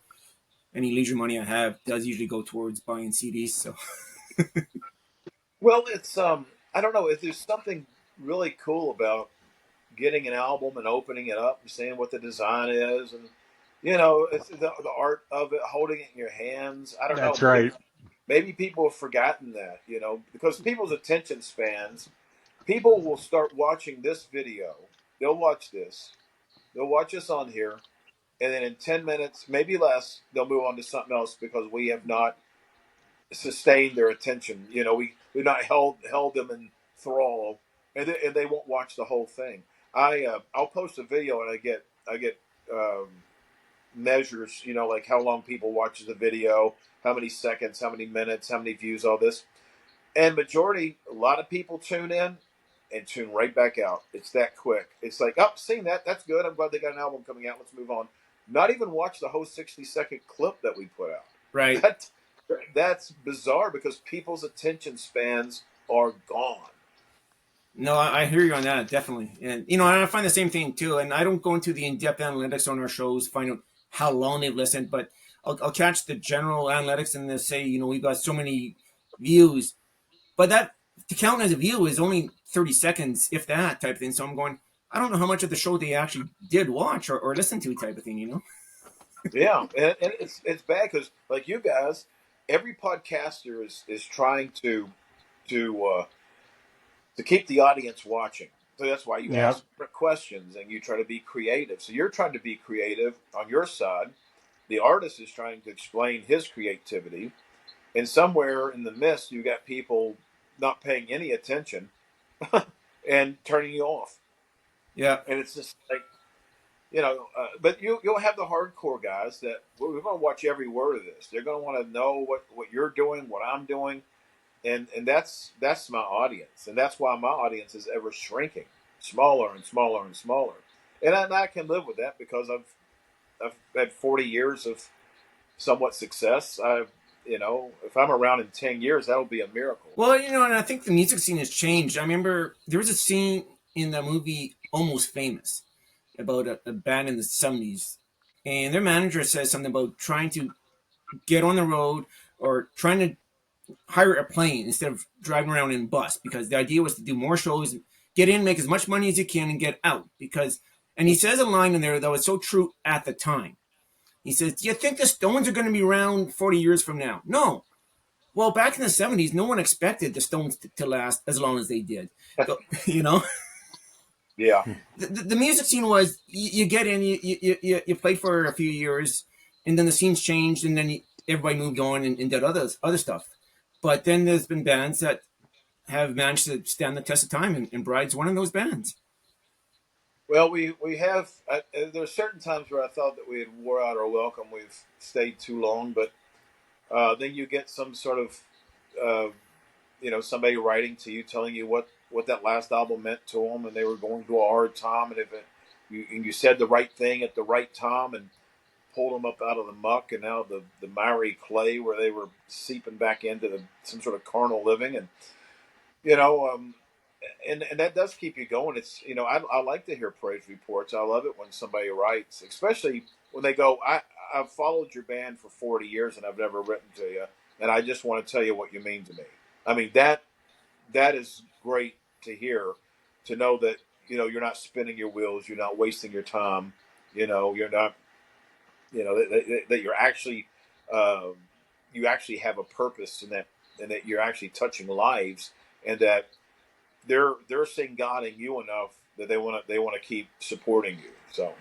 any leisure money I have does usually go towards buying CDs. So Well, it's I don't know if there's something really cool about getting an album and opening it up and seeing what the design is, and it's the art of it, holding it in your hands. I don't know. That's right. Maybe people have forgotten that, because people's attention spans. People will start watching this video. They'll watch this. They'll watch us on here, and then in 10 minutes, maybe less, they'll move on to something else because we have not sustained their attention. We've not held them in thrall, and they won't watch the whole thing. I'll post a video and I get um, measures. Like how long people watches the video, how many seconds, how many minutes, how many views, all this. And a lot of people tune in and tune right back out. It's that quick. It's like, oh, seen that. That's good. I'm glad they got an album coming out. Let's move on. Not even watch the whole 60-second clip that we put out. right. That that's bizarre because people's attention spans are gone. No, I hear you on that, definitely. And, I find the same thing too. And I don't go into the in depth analytics on our shows, find out how long they've listened, but I'll catch the general analytics and they say, we've got so many views. But that, to count as a view is only 30 seconds, if that type of thing. So I'm going, I don't know how much of the show they actually did watch or listen to type of thing. Yeah, and it's bad because like you guys, every podcaster is trying to to keep the audience watching. So that's why you Yep. ask questions and you try to be creative. So you're trying to be creative on your side. The artist is trying to explain his creativity, and somewhere in the midst, you got people not paying any attention and turning you off. Yeah. And it's just like, but you'll have the hardcore guys that we're going to watch every word of this. They're going to want to know what you're doing, what I'm doing, and that's my audience, and that's why my audience is ever shrinking, smaller and smaller and smaller. And I can live with that because I've had 40 years of somewhat success. If I'm around in 10 years, that'll be a miracle. Well, and I think the music scene has changed. I remember there was a scene in the movie Almost Famous about a band in the 70s, and their manager says something about trying to get on the road or trying to hire a plane instead of driving around in a bus, because the idea was to do more shows, get in, make as much money as you can, and get out. And he says a line in there that was so true at the time. He says, "Do you think the Stones are going to be around 40 years from now?" No. Well, back in the 70s, no one expected the Stones to last as long as they did. You know, Yeah. the music scene was you get in, you play for a few years, and then the scene's changed, and then everybody moved on and did other stuff. But then there's been bands that have managed to stand the test of time, and Bride's one of those bands. Well, we have. There are certain times where I thought that we had wore out our welcome. We've stayed too long, but then you get some sort of, uh, somebody writing to you, telling you what that last album meant to them, and they were going through a hard time, and you said the right thing at the right time, and pulled them up out of the muck and out of the miry clay where they were seeping back into some sort of carnal living, and you know. And that does keep you going. It's I like to hear praise reports. I love it when somebody writes, especially when they go, I've followed your band for 40 years and I've never written to you, and I just want to tell you what you mean to me. I mean that is great to hear, to know that you're not spinning your wheels, you're not wasting your time, you're not that you're actually uh, you actually have a purpose, and that you're actually touching lives, and that they're seeing God in you enough that they want to keep supporting you. So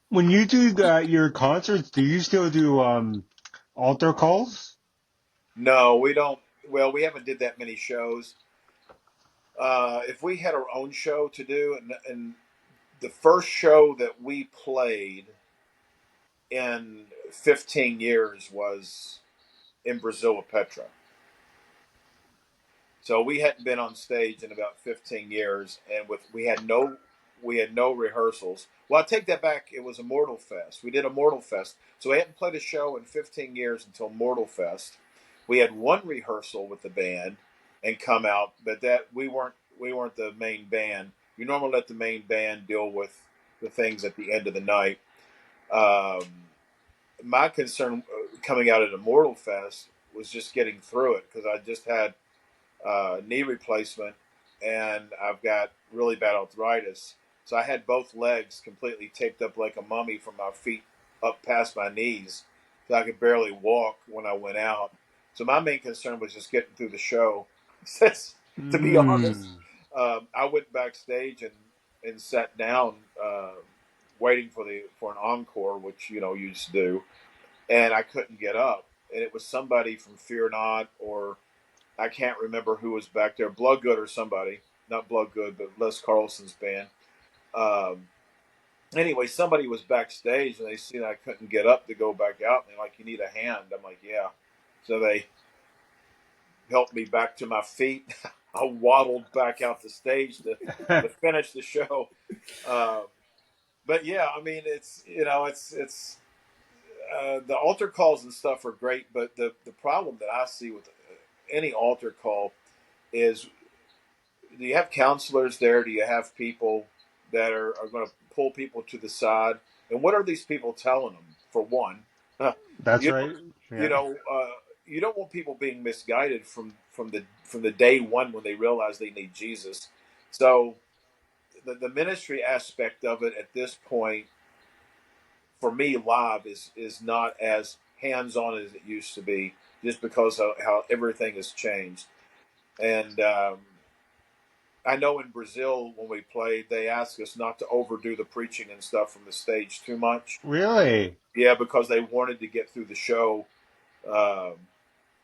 When you do your concerts, do you still do altar calls? no, we don't. Well, we haven't did that many shows. If we had our own show to do, and the first show that we played in 15 years was in Brazil with Petra. So we hadn't been on stage in about 15 years, and we had no rehearsals. Well, I take that back. It was a Mortal Fest. We did a Mortal Fest, so we hadn't played a show in 15 years until Mortal Fest. We had one rehearsal with the band and come out, but that we weren't the main band. You normally let the main band deal with the things at the end of the night. Um, my concern coming out at a Mortal Fest was just getting through it, because I just had knee replacement, and I've got really bad arthritis. So I had both legs completely taped up like a mummy from my feet up past my knees, so I could barely walk when I went out. So my main concern was just getting through the show. To be honest, Mm. I went backstage and sat down, waiting for an encore, which you just do, and I couldn't get up. And it was somebody from Fear Not, or I can't remember who was back there, Bloodgood or somebody, not Bloodgood, but Les Carlson's band. Um, anyway, somebody was backstage, and they seen I couldn't get up to go back out, and they're like, "You need a hand?" I'm like, "Yeah." So they helped me back to my feet. I waddled back out the stage to finish the show. Uh, but yeah, I mean, it's the altar calls and stuff are great, but the problem that I see with any altar call is, do you have counselors there? Do you have people that are going to pull people to the side? And what are these people telling them? For one, That's you right. you Yeah. know you don't want people being misguided from the day one when they realize they need Jesus. So the ministry aspect of it at this point, for me, live is not as hands on as it used to be, just because of how everything has changed. And I know in Brazil when we played, they asked us not to overdo the preaching and stuff from the stage too much. Really? Yeah, because they wanted to get through the show. Um,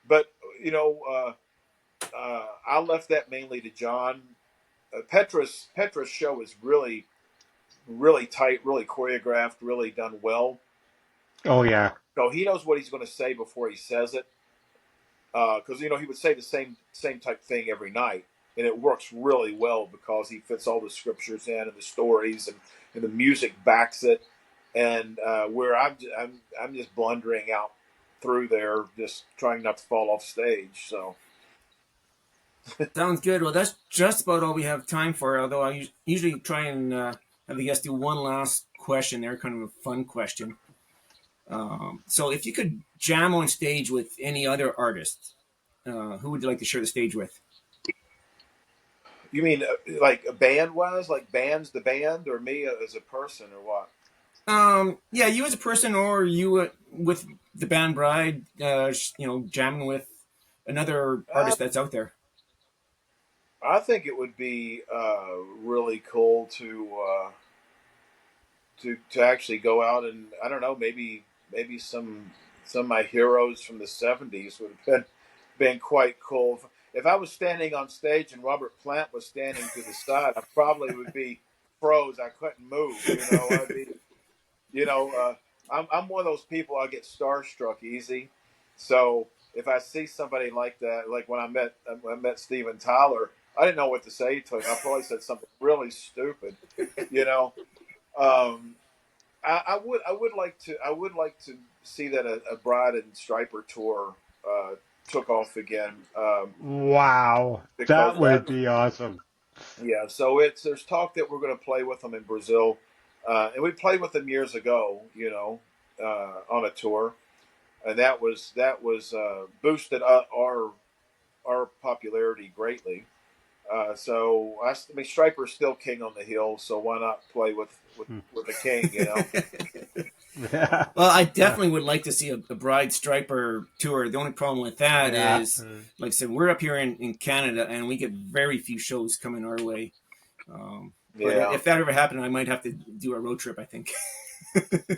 but you know, I left that mainly to John. Petra's show is really tight, really choreographed, really done well. Oh yeah. So he knows what he's going to say before he says it. Because he would say the same type thing every night, and it works really well because he fits all the scriptures in and the stories, and the music backs it. And where I'm just blundering out through there, just trying not to fall off stage. So Sounds good. Well, that's just about all we have time for. Although I usually try and have the guests do one last question. They're kind of a fun question. So, if you could jam on stage with any other artist, who would you like to share the stage with? you mean like band wise, like bands, the band, or me as a person, or what? Yeah, you as a person, or you with the band Bride, jamming with another Uh, artist that's out there. I think it would be really cool to actually go out and I don't know, maybe some of my heroes from the '70s would have been quite cool. If I was standing on stage and Robert Plant was standing to the side, I probably would be froze. I couldn't move. I'd be you know I'm one of those people. I get starstruck easy. So if I see somebody like that, like when I met Steven Tyler, I didn't know what to say to him. I probably said something really stupid. You know. Um, I would like to see that a Bride and Striper tour took off again, Wow. because That would that be awesome. yeah. So there's talk that we're going to play with them in Brazil, and we played with them years ago, on a tour, and that was boosted our popularity greatly. So I mean, Striper's still king on the hill, so why not play with the king? Yeah. Well, I definitely would like to see a Bride Striper tour. The only problem with that Yeah. is, like I said, we're up here in Canada, and we get very few shows coming our way. But Yeah. if that ever happened, I might have to do a road trip, I think.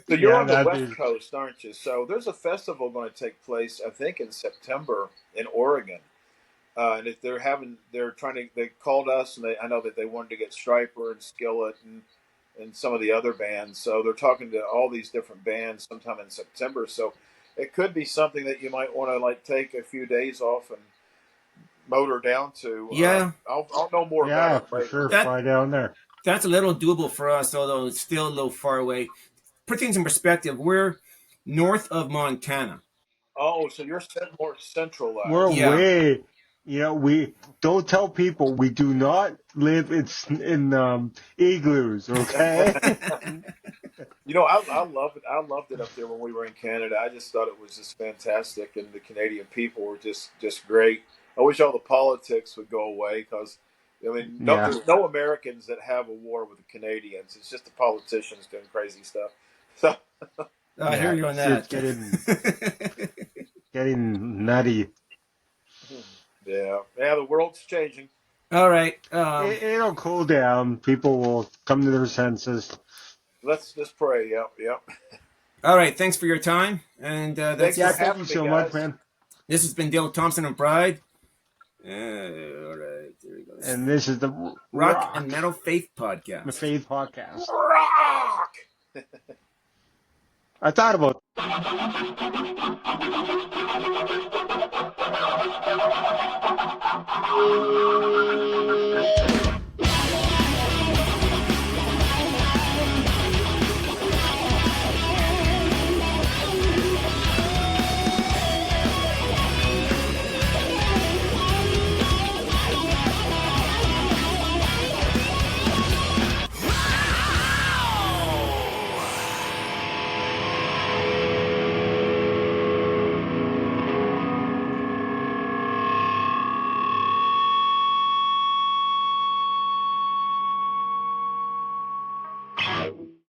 So you're Yeah, on the that'd West be Coast, aren't you? So there's a festival going to take place, I think, in September in Oregon. And if they called us, and I know that they wanted to get Striper and Skillet and some of the other bands. So they're talking to all these different bands sometime in September. So it could be something that you might want to like take a few days off and motor down to. Yeah, I'll know more about yeah, it for later. sure. But that Fly down there. that's a little doable for us, although it's still a little far away. Put things in perspective, we're north of Montana. oh, so you're more We're centralized. Yeah. way, we don't tell people we do not live in igloos, okay? I love it. I loved it up there when we were in Canada. I just thought it was just fantastic, and the Canadian people were just great. I wish all the politics would go away because, I mean, Yeah, there's no Americans that have a war with the Canadians. It's just the politicians doing crazy stuff. So I hear yeah, you on it's that. getting nutty. yeah, the world's changing. All right. It'll cool down. People will come to their senses. Let's just pray. Yep, yep. All right. Thanks for your time. And Thanks Yeah, for thank you having me, so much, guys. man. this has been Dale Thompson of Bride. All right. There he goes. And this is the Rock and Metal Faith Podcast. Faith Podcast. Rock. I thought about